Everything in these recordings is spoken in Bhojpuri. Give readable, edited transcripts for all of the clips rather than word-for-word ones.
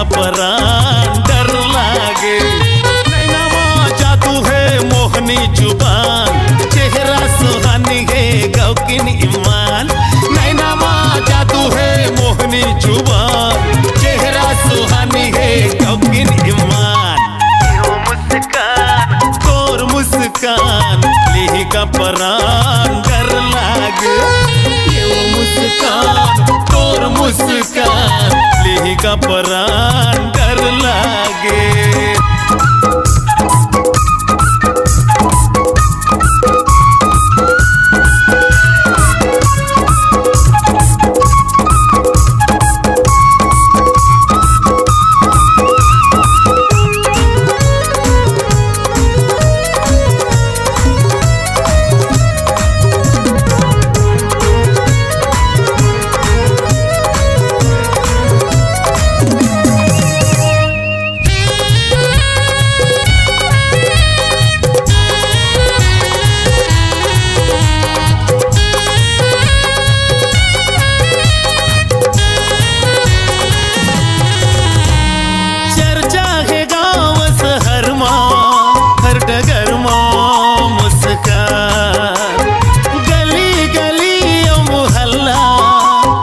का परान डर लागे। नैनामा जादू है मोहनी जुबान, चेहरा सुहानी है गौकिन ईमान। नैनामा जादू है मोहनी जुबान, चेहरा सुहानी है गौकिन ईमान। यो मुस्कान तोर मुस्कान लिही का परान डर लागे। यो मुस्कान तोर मुस्कान लिही का परान डर लागे। गली गली मोहल्ला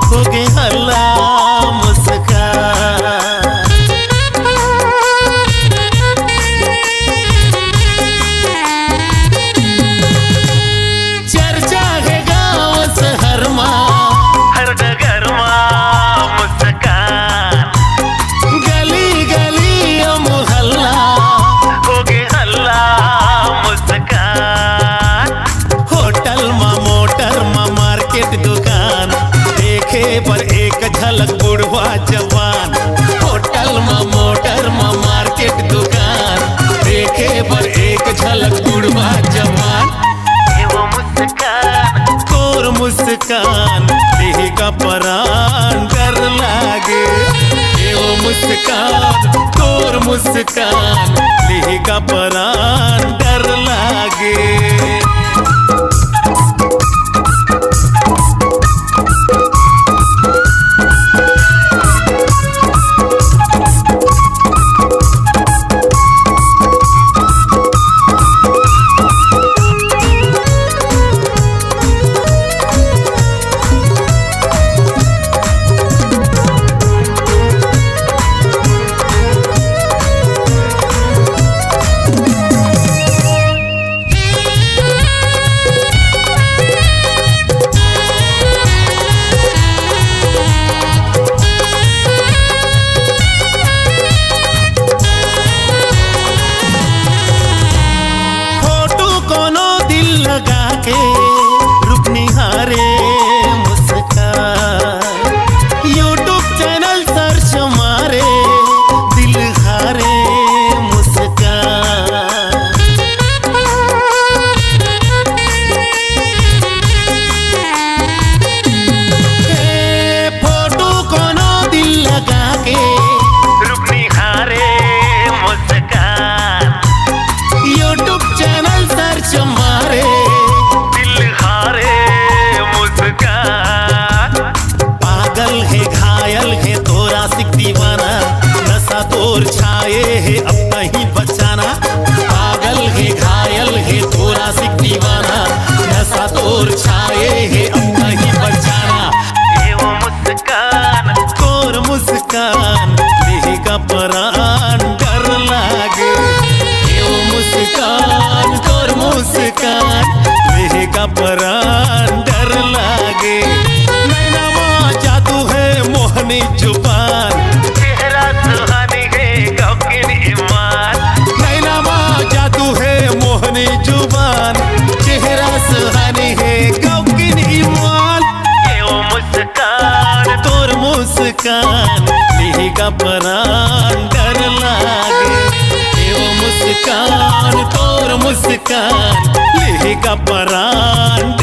हो गे हल्ला मुस्कान। चर्चा है गाँव शहर में हर डगर में मुस्कान। गली गली मोहल्ला हो गे हल्ला मुस्कान। होटल मा मोटर मा मार्केट दुकान, देखे पर एक झलक बुढ़वा जवान। होटल मा मोटर मा मार्केट दुकान, देखे पर एक झलक बुढ़वा जवान। वो मुस्कान तोर मुस्कान लिही का परान डर लागे। वो मुस्कान तोर मुस्कान लिही का परान डर लागे। रूप निहारे मुस्कान, यूट्यूब चैनल सर्च मारे दिल हारे मुस्कान। फोटो कोनो दिल लगा के रूप निहारे मुस्कान, यूट्यूब चैनल सर्च मारे दीवाना। नशा तोर छाए है अब नहीं बचाना। पागल है घायल है तोरा सिक दीवाना। नशा तोर छाए है अब नहीं बचाना। ये वो मुस्कान तोर मुस्कान लिही का परान डर लागे। ये वो मुस्कान तोर मुस्कान लिही का परान डर लागे। नैनामा जादू है मोहनी जुबान, चेहरा सुहानी है गौकिन ईमान। नैनामा जादू है मोहनी जुबान, चेहरा सुहानी है गौकिन ईमान। ये वो मुस्कान तोर मुस्कान लिही का परान डर लागे। ये वो मुस्कान तोर मुस्कान लिही का परान